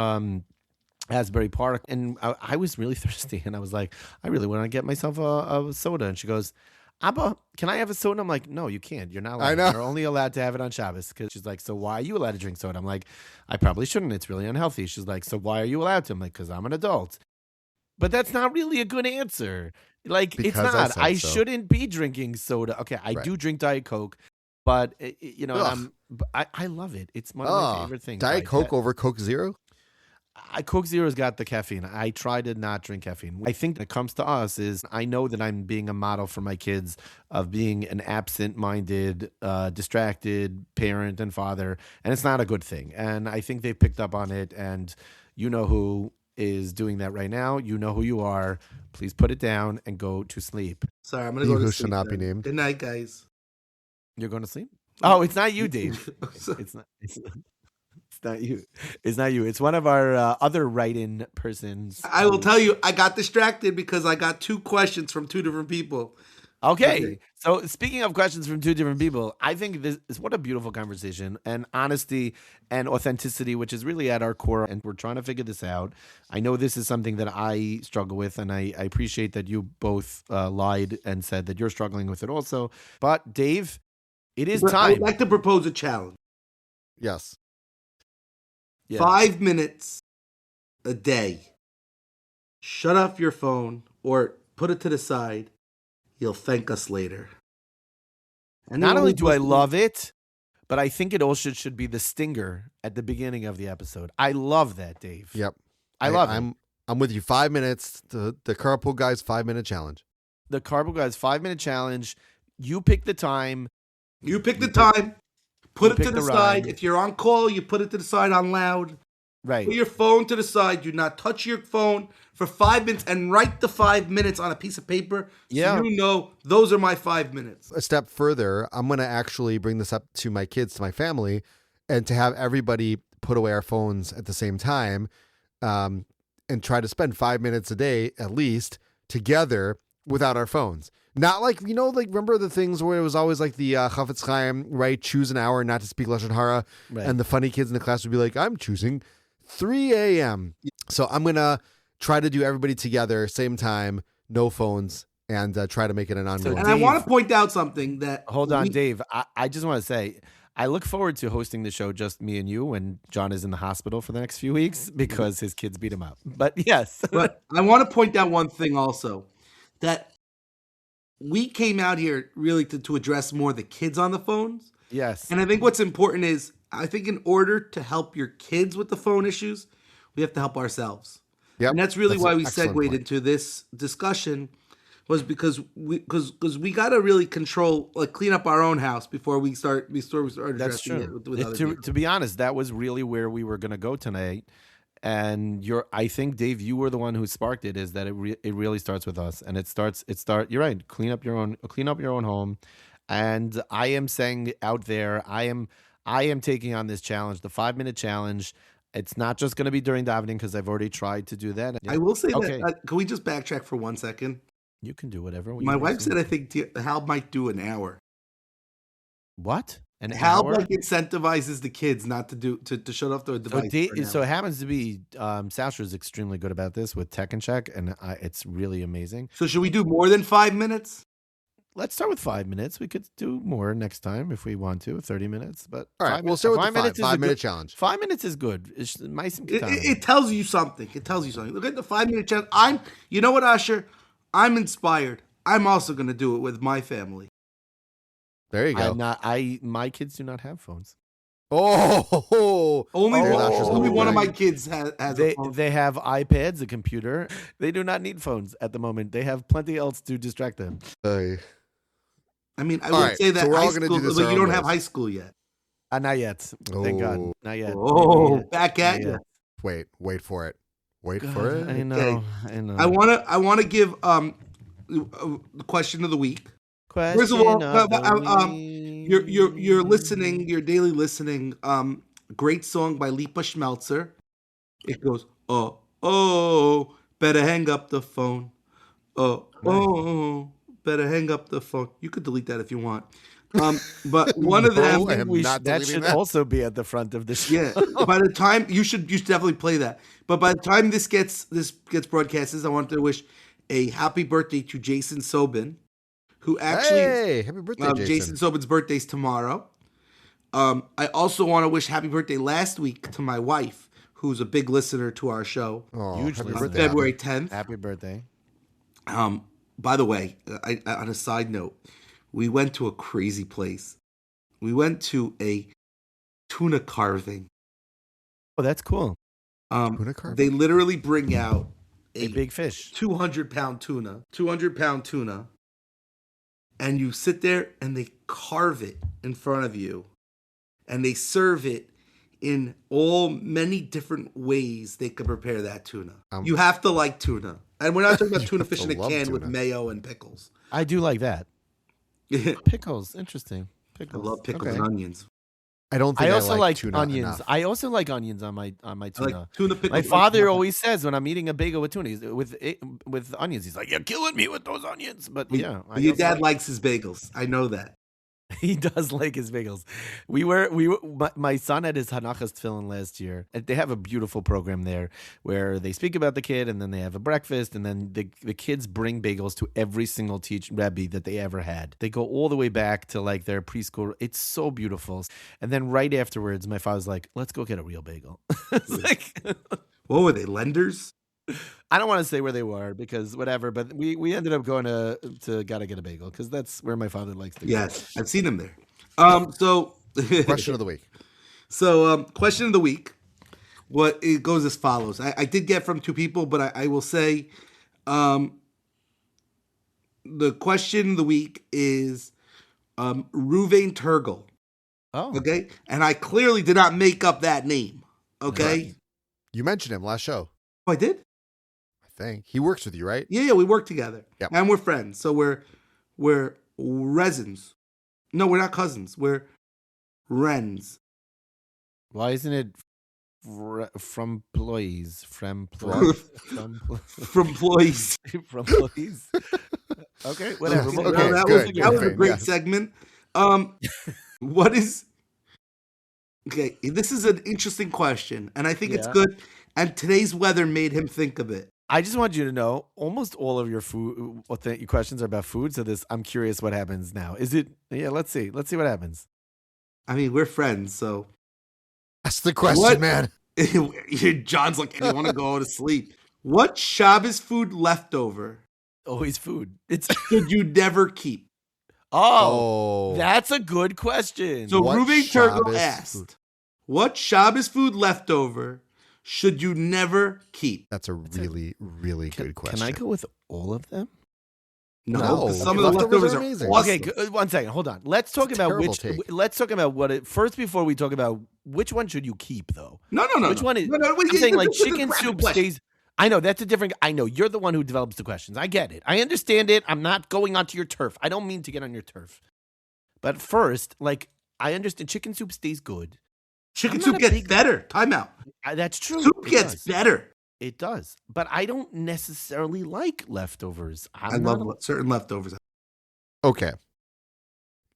Asbury Park, and I was really thirsty, and I was like, I really want to get myself a soda. And she goes, Abba, can I have a soda? I'm like, no, you can't. You're not allowed. I know. You're only allowed to have it on Shabbos. Because she's like, so why are you allowed to drink soda? I'm like, I probably shouldn't. It's really unhealthy. She's like, so why are you allowed to? I'm like, because I'm an adult. But that's not really a good answer. Like, it's Because I not. said I so. shouldn't be drinking soda. Okay, I Right. do drink Diet Coke, but you know, Ugh. I love it. It's one of my Oh, favorite things. Diet Like Coke over Coke Zero? Coke Zero's got the caffeine. I try to not drink caffeine. I think when it comes to us is I know that I'm being a model for my kids of being an absent-minded, distracted parent and father, and it's not a good thing. And I think they've picked up on it, and you know who is doing that right now. You know who you are. Please put it down and go to sleep. Sorry, I'm gonna He go to who sleep. shall not be then. named. Good night, guys. You're going to sleep? Oh, it's not you, Dave. It's not. It's not you. It's not you. It's one of our other write-in persons. I will tell you, I got distracted because I got two questions from two different people. Okay. So speaking of questions from two different people, I think this is what a beautiful conversation and honesty and authenticity, which is really at our core. And we're trying to figure this out. I know this is something that I struggle with, and I appreciate that you both lied and said that you're struggling with it also. But Dave, it is But I would time. like to propose a challenge. Yes. Yeah. 5 minutes a day. Shut off your phone or put it to the side. You'll thank us later. And Not only do I love it, but I think it also should be the stinger at the beginning of the episode. I love that, Dave. Yep. I love it. I'm with you. 5 minutes. The Carpool Guys 5-minute challenge. The Carbo Guys 5-minute challenge. You pick the time. You pick the time. Put it pick to the the side. rhyme. If you're on call, you put it to the side on loud. Right. Put your phone to the side. Do not touch your phone for 5 minutes and write the 5 minutes on a piece of paper. Yeah. So you know those are my 5 minutes. A step further, I'm going to actually bring this up to my kids, to my family, and to have everybody put away our phones at the same time, and try to spend 5 minutes a day at least together without our phones. Not like, like remember the things where it was always like the Chafetz Chaim, right? Choose an hour not to speak Lashon Hara. Right. And the funny kids in the class would be like, I'm choosing 3 a.m. So I'm going to try to do everybody together, same time, no phones, and try to make it an ongoing. And I want to point out something that... Hold on, Dave. I just want to say, I look forward to hosting the show, just me and you, when John is in the hospital for the next few weeks because his kids beat him up. But yes. But I want to point out one thing also, that we came out here really to address more the kids on the phones. Yes. And I think what's important is, I think in order to help your kids with the phone issues, we have to help ourselves. Yep. And that's really why an we excellent segued point. into this discussion, was because we got to really clean up our own house before we start addressing That's true. it with other people. To be honest, that was really where we were going to go tonight. And I think, Dave, you were the one who sparked it. Is that it really starts with us, and you're right. Clean up your own home. And I am saying out there, I am taking on this challenge, the 5-minute challenge. It's not just going to be during davening because I've already tried to do that. I will say Okay. that. Can we just backtrack for 1 second? You can do whatever. My wife said I think Hal might do an hour. What? An Hal hour? incentivizes the kids not to shut off their device. So it happens to be Sasha is extremely good about this with Tech and Check, and it's really amazing. So should we do more than 5 minutes? let's start with 5 minutes. We could do more next time if we want to, 30 minutes. But All right, we'll start with the 5-minute challenge. 5 minutes is good. It tells you something. It tells you something. Look at the 5-minute challenge. You know what, Usher? I'm inspired. I'm also going to do it with my family. There you go. My kids do not have phones. Only one of my kids has a phone. They have iPads, a computer. They do not need phones at the moment. They have plenty else to distract them. I would say that so we're all high gonna school, do this but our you own don't have ways. high school yet. Not yet. Thank God. Not yet. Oh, back at you. Wait for it. Wait God, for it. I know. Okay. I know. I want to give the question of the week. First of all, you're listening, your daily listening. Great song by Lipa Schmelzer. It goes, oh, better hang up the phone. Oh, better hang up the phone. You could delete that if you want. But one of them, that should also be at the front of the show. Yeah. By the time you should definitely play that. But by the time this gets broadcasted, I want to wish a happy birthday to Jason Sobin, who actually happy birthday, Jason Sobin's birthday's tomorrow. I also want to wish happy birthday last week to my wife, who's a big listener to our show. Happy birthday, February 10th. Happy birthday. By the way, on a side note, we went to a crazy place. We went to a tuna carving. Oh, that's cool. Tuna carving? They literally bring out a big fish, 200-pound tuna, and you sit there and they carve it in front of you, and they serve it in many different ways they could prepare that tuna. You have to like tuna. And we're not talking about tuna fish in a can with mayo and pickles. I do like that. Pickles, interesting. Pickles. I love pickles and onions. I don't think I also like tuna onions. enough. I also like onions on my tuna. I like tuna pickles. My father always says when I'm eating a bagel with tuna, with onions, he's like, "You're killing me with those onions." But yeah, your dad likes his bagels. I know that. He does like his bagels. My son had his Hanachas tefillin last year. They have a beautiful program there where they speak about the kid, and then they have a breakfast, and then the kids bring bagels to every single Rebbe that they ever had. They go all the way back to like their preschool. It's so beautiful. And then right afterwards, my father's like, "Let's go get a real bagel." It's like, what were they, lenders? I don't want to say where they were because whatever, but we ended up going to Gotta Get a Bagel because that's where my father likes to go. Yes, I've seen him there. So Question of the week. So question of the week. What it goes as follows. I did get from two people, but I will say the question of the week is Ruvain Turgel. Oh. Okay. And I clearly did not make up that name. Okay. Right. You mentioned him last show. Oh, I did? I think. He works with you, right? Yeah, we work together. Yep. And we're friends. So we're resins. No, we're not cousins. We're Wrens. Why isn't it from employees? From employees. From employees. Okay, whatever. Okay, that was a great segment. What is... Okay, this is an interesting question, and I think it's good. And today's weather made him think of it. I just want you to know, almost all of your your questions are about food. So I'm curious what happens now. Is it? Yeah, let's see. Let's see what happens. I mean, we're friends, so that's the question, man. John's like, I want to go to sleep. What Shabbos food leftover? Always food. Should you never keep? Oh, that's a good question. So Ruvain Turgel asked, what Shabbos food leftover should you never keep? That's a really, really good question. Can I go with all of them? No, because some of the leftovers are amazing. Okay, one second. Hold on. Let's talk about Let's talk about first before we talk about which one should you keep though. No. Which one is? No, I'm saying like chicken soup stays. I know that's a different. I know you're the one who develops the questions. I get it. I understand it. I'm not going onto your turf. I don't mean to get on your turf. But first, like I understand, chicken soup stays good. Chicken soup gets better. Time out. That's true. Soup gets better. It does. But I don't necessarily like leftovers. I love certain leftovers. Okay.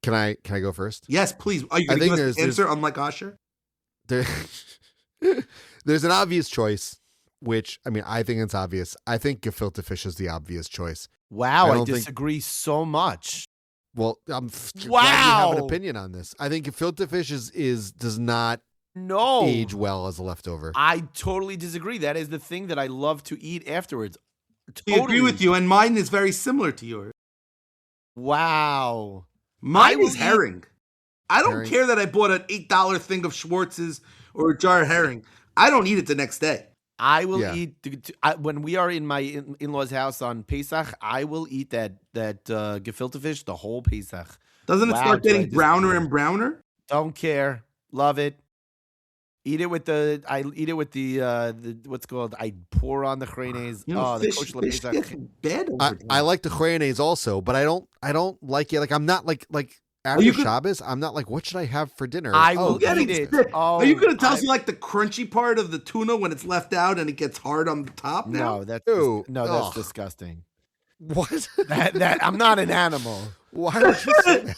Can I go first? Yes, please. Are you going to give us the answer unlike Asher? There's an obvious choice, which, I mean, I think it's obvious. I think gefilte fish is the obvious choice. Wow, I disagree so much. Well, I'm glad you have an Wow. opinion on this. I think gefilte fish does not No. age well as a leftover. I totally disagree. That is the thing that I love to eat afterwards. I agree with you, and mine is very similar to yours. Wow. Mine will is eat- herring. I don't Herring? care that I bought an $8 thing of Schwartz's or a jar of herring. I don't eat it the next day. I will Yeah. eat when we are in my in-laws' house on Pesach. I will eat that gefilte fish the whole Pesach. Doesn't it Wow, start do I getting browner and browner? Don't care. Love it. Eat it with the what's called. I pour on the chrenes. You know, The fish kosher gets Pesach. bad over time. I like the mayonnaise also, but I don't like it. Like I'm not like after you could- Shabbos, I'm not like, what should I have for dinner? I will Getting eat it. sick. Oh, Are you going to tell I- us you like the crunchy part of the tuna when it's left out and it gets hard on the top now? No, that's Ew. that's Ugh. disgusting. What? That I'm not an animal. Why would you say that?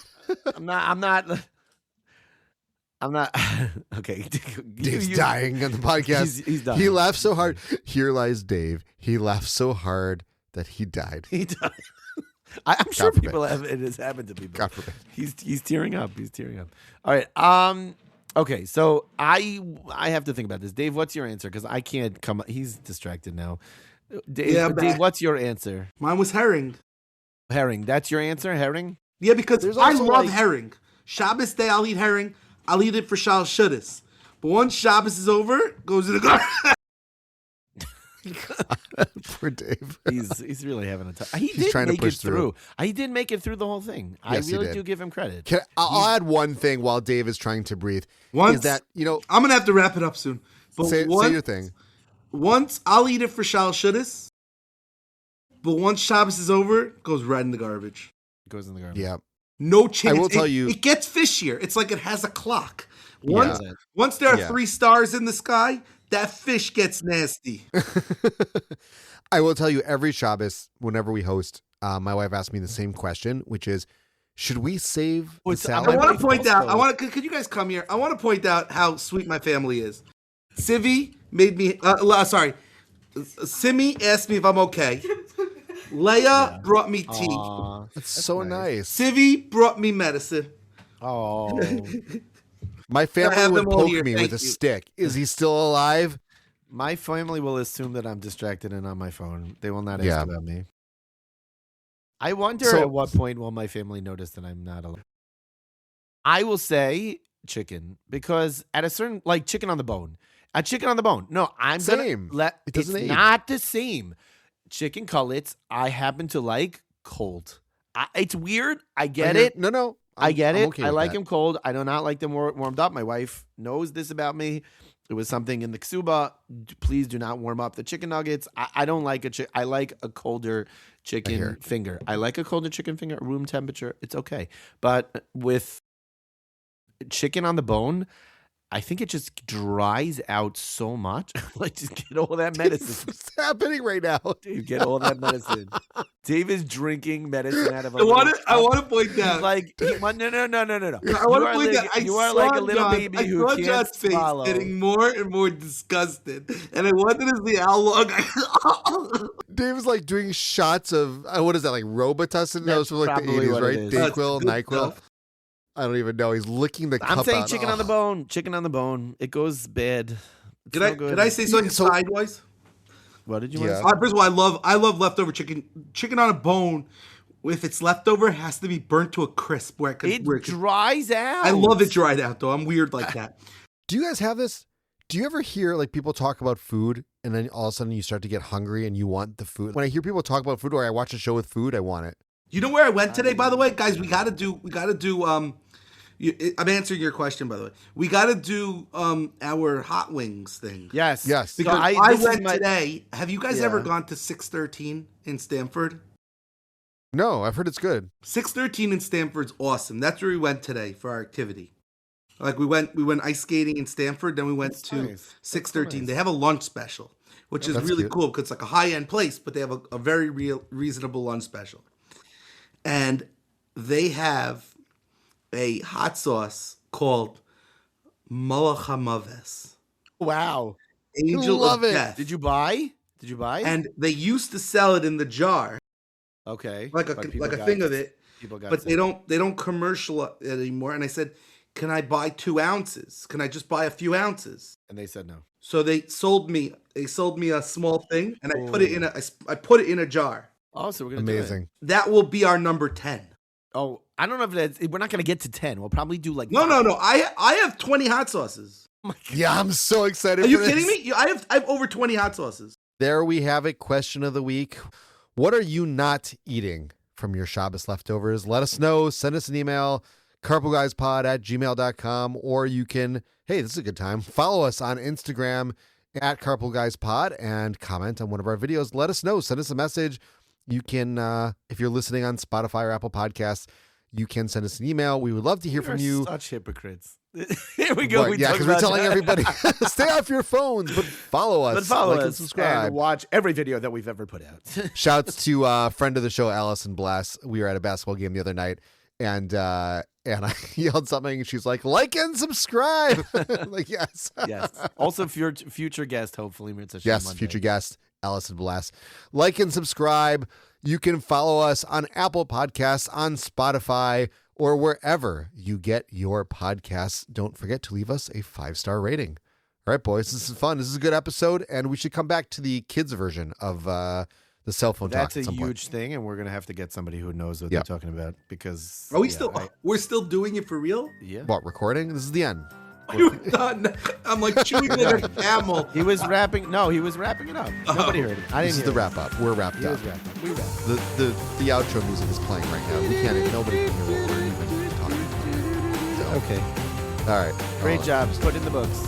I'm not. Okay. Dave's dying on the podcast. He's dying. He laughed so hard. Here lies Dave. He laughed so hard that he died. He died. I'm sure forbid. people have it has happened to people. God forbid. He's tearing up. He's tearing up. All right. Okay. So I have to think about this. Dave, what's your answer? Because I can't come. He's distracted now. Dave, Yeah, Dave, what's your answer? Mine was herring. Herring. That's your answer. Herring. Yeah, because There's I also, love like- herring. Shabbos day, I'll eat herring. I'll eat it for Shal Shuddis. But once Shabbos is over, it goes in the garbage. Poor Dave. He's really having a time. He He's did trying to make push it through. He did make it through the whole thing. Yes, I he really did. do give him credit. I'll add one thing while Dave is trying to breathe. Once Is that, I'm gonna have to wrap it up soon. But say your thing. Once I'll eat it for Shal Shuddis. But once Shabbos is over, it goes right in the garbage. It goes in the garbage. Yeah. No chance. I will tell you- It gets fishier. It's like it has a clock. Yeah. Once there are Yeah. 3 stars in the sky, that fish gets nasty. I will tell you, every Shabbos, whenever we host, my wife asked me the same question, which is, should we save the What's- I'm salad? I want wife to point out. also- Could you guys come here? I want to point out how sweet my family is. Sivi made me. Simi asked me if I'm okay. Leia brought me tea. Aw, That's so nice. Sivi brought me medicine. Oh, My family have would them all poke here. me Thank with a you. stick. Is he still alive? my family will assume that I'm distracted and on my phone. They will not ask Yeah. about me. I wonder So- at what point will my family notice that I'm not alive. I will say chicken because at a certain chicken on the bone. A chicken on the bone. No, I'm Same. gonna let It doesn't it's age. not the same. Chicken cutlets I happen to like cold. It's weird. I get it. No. I get I'm it. okay I with like that. them cold. I do not like them warmed up. My wife knows this about me. It was something in the ksuba. Please do not warm up the chicken nuggets. I don't like I like a colder chicken hear. finger. I like a colder chicken finger, room temperature. It's okay. But with chicken on the bone, I think it just dries out so much. Just get all that medicine. What's happening right now? Dave, get all that medicine. Dave is drinking medicine out of a I want little to. I want to point He's out. like, no. I want You to are point like, out. I you are saw like a little John, baby I who saw can't John's face swallow. getting more and more disgusted, and I wanted to see how long. Dave was like doing shots of, what is that, like Robitussin? That was from like the probably 80s, what it right? is. Dayquil, That's good NyQuil. stuff. I don't even know. He's licking the cup I'm saying out. chicken on the bone. Chicken on the bone. It goes bad. It's Can no I? good. Can I say something So- sideways? What did you Yeah. want to say? First of all, I love leftover chicken. Chicken on a bone, if it's leftover, it has to be burnt to a crisp. Where It could, dries out. I love it dried out though. I'm weird like that. Do you guys have this? Do you ever hear like people talk about food and then all of a sudden you start to get hungry and you want the food? When I hear people talk about food or I watch a show with food, I want it. You know where I went today, by the way, guys. We gotta do. I'm answering your question, by the way. We gotta do our hot wings thing. Yes. Yes. So Because I this is went my- today. Have you guys Yeah. ever gone to 613 in Stamford? No, I've heard it's good. 613 in Stamford's awesome. That's where we went today for our activity. Like we went ice skating in Stamford, then we went That's to nice. 613. nice. They have a lunch special, which is That's really cute. cool because it's like a high end place, but they have a very reasonable lunch special. And they have a hot sauce called Malach HaMaves, Wow. Angel Love of it. Death. Did you buy? Did you buy? And they used to sell it in the jar, okay. like But a people like a got thing of it. People got but sick. they don't commercial it anymore. And I said, can I buy 2 ounces? Can I just buy a few ounces? And they said no. So they sold me a small thing, and I put it in a jar. Oh, so we're gonna do it. Amazing. That will be our number 10. Oh, I don't know if that's. We're not gonna get to 10. We'll probably do like. No. I have 20 hot sauces. Yeah, I'm so excited. Are you for this. kidding me? I have over 20 hot sauces. There we have it. Question of the week. What are you not eating from your Shabbos leftovers? Let us know. Send us an email, carpoolguyspod@gmail.com, or you can, hey, this is a good time, follow us on Instagram at carpoolguyspod and comment on one of our videos. Let us know. Send us a message. You can, if you're listening on Spotify or Apple Podcasts, you can send us an email. We would love to hear from you. Such hypocrites. Here we go. Yeah, because we're telling everybody, stay off your phones, but follow us. But follow like us and subscribe. and watch every video that we've ever put out. Shouts to friend of the show, Allison Blass. We were at a basketball game the other night, and I yelled something, and she's like and subscribe. Like, yes. Yes. Also, future guest, hopefully. Yes, Monday. future guest, Allison Blass. Like and subscribe. You can follow us on Apple Podcasts, on Spotify, or wherever you get your podcasts. Don't forget to leave us a 5-star rating. All right, boys, this is fun. This is a good episode, and we should come back to the kids' version of the cell phone talk. That's a huge thing, and we're going to have to get somebody who knows what they're talking about because... Are we we're still doing it for real? Yeah. What, recording? This is the end. You're done. I'm like chewing like a camel. He was wrapping it up. Nobody heard it. I didn't This is the wrap up. We're wrapped up. We wrapped. The outro music is playing right now. We can't even, nobody can hear what we're even talking about. So, Okay. all right. Great job. Put in the books.